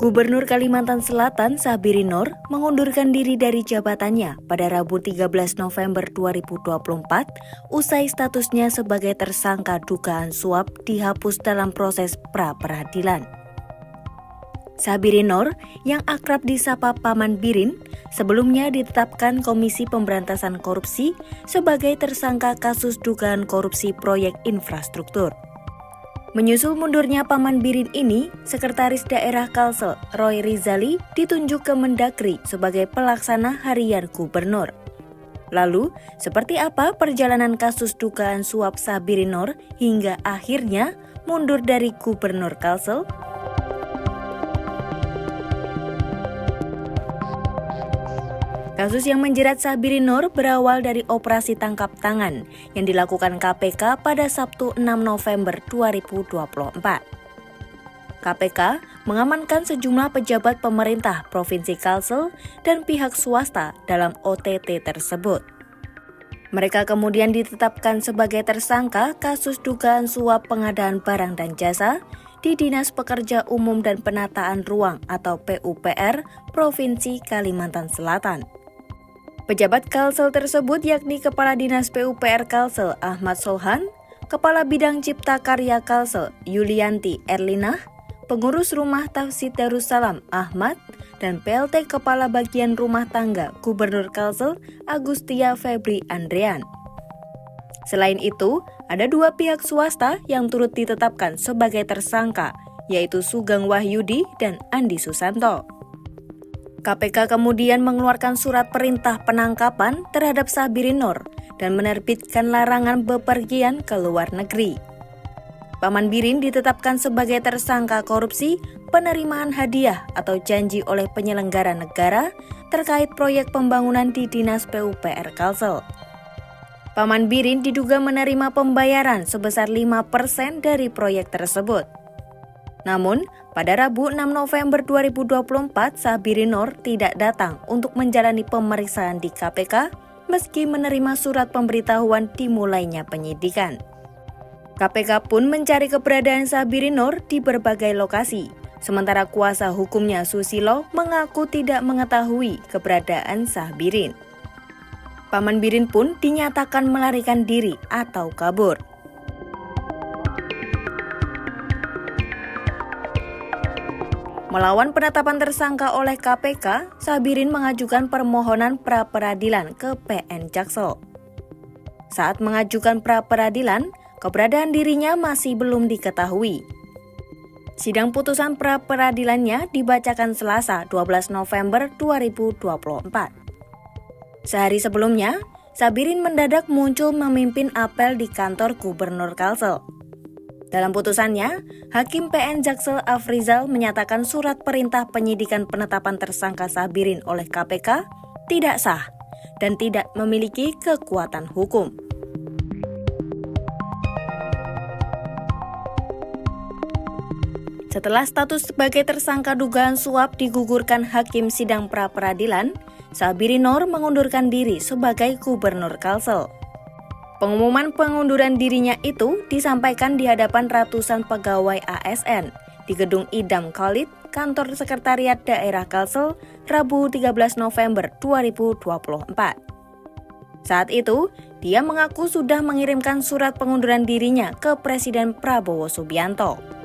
Gubernur Kalimantan Selatan Sabiri Nur mengundurkan diri dari jabatannya pada Rabu 13 November 2024 usai statusnya sebagai tersangka dugaan suap dihapus dalam proses pra-peradilan. Sabiri Nur yang akrab disapa Paman Birin sebelumnya ditetapkan Komisi Pemberantasan Korupsi sebagai tersangka kasus dugaan korupsi proyek infrastruktur. Menyusul mundurnya Paman Birin ini, Sekretaris Daerah Kalsel Roy Rizali ditunjuk ke Mendagri sebagai pelaksana harian gubernur. Lalu, seperti apa perjalanan kasus dugaan suap Sabiri Nur hingga akhirnya mundur dari Gubernur Kalsel? Kasus yang menjerat Sabiri Nur berawal dari operasi tangkap tangan yang dilakukan KPK pada Sabtu 6 November 2024. KPK mengamankan sejumlah pejabat pemerintah Provinsi Kalsel dan pihak swasta dalam OTT tersebut. Mereka kemudian ditetapkan sebagai tersangka kasus dugaan suap pengadaan barang dan jasa di Dinas Pekerja Umum dan Penataan Ruang atau PUPR Provinsi Kalimantan Selatan. Pejabat Kalsel tersebut yakni Kepala Dinas PUPR Kalsel Ahmad Solhan, Kepala Bidang Cipta Karya Kalsel Yulianti Erlinah, Pengurus Rumah Tauhid Darussalam Ahmad, dan PLT Kepala Bagian Rumah Tangga Gubernur Kalsel Agustia Febri Andrean. Selain itu, ada dua pihak swasta yang turut ditetapkan sebagai tersangka, yaitu Sugeng Wahyudi dan Andi Susanto. KPK kemudian mengeluarkan surat perintah penangkapan terhadap Sabiri Nur dan menerbitkan larangan bepergian ke luar negeri. Paman Birin ditetapkan sebagai tersangka korupsi penerimaan hadiah atau janji oleh penyelenggara negara terkait proyek pembangunan di Dinas PUPR Kalsel. Paman Birin diduga menerima pembayaran sebesar 5% dari proyek tersebut. Namun, pada Rabu 6 November 2024, Sabiri Nur tidak datang untuk menjalani pemeriksaan di KPK meski menerima surat pemberitahuan dimulainya penyidikan. KPK pun mencari keberadaan Sabiri Nur di berbagai lokasi, sementara kuasa hukumnya Susilo mengaku tidak mengetahui keberadaan Sabirin. Paman Birin pun dinyatakan melarikan diri atau kabur. Melawan penetapan tersangka oleh KPK, Sabirin mengajukan permohonan pra-peradilan ke PN Jaksel. Saat mengajukan pra-peradilan, keberadaan dirinya masih belum diketahui. Sidang putusan pra-peradilannya dibacakan Selasa 12 November 2024. Sehari sebelumnya, Sabirin mendadak muncul memimpin apel di kantor Gubernur Kalsel. Dalam putusannya, Hakim PN Jaksel Afrizal menyatakan surat perintah penyidikan penetapan tersangka Sabirin oleh KPK tidak sah dan tidak memiliki kekuatan hukum. Setelah status sebagai tersangka dugaan suap digugurkan Hakim Sidang Pra-peradilan, Sabiri Nur mengundurkan diri sebagai Gubernur Kalsel. Pengumuman pengunduran dirinya itu disampaikan di hadapan ratusan pegawai ASN di Gedung Idam Khalid, Kantor Sekretariat Daerah Kalsel, Rabu 13 November 2024. Saat itu, dia mengaku sudah mengirimkan surat pengunduran dirinya ke Presiden Prabowo Subianto.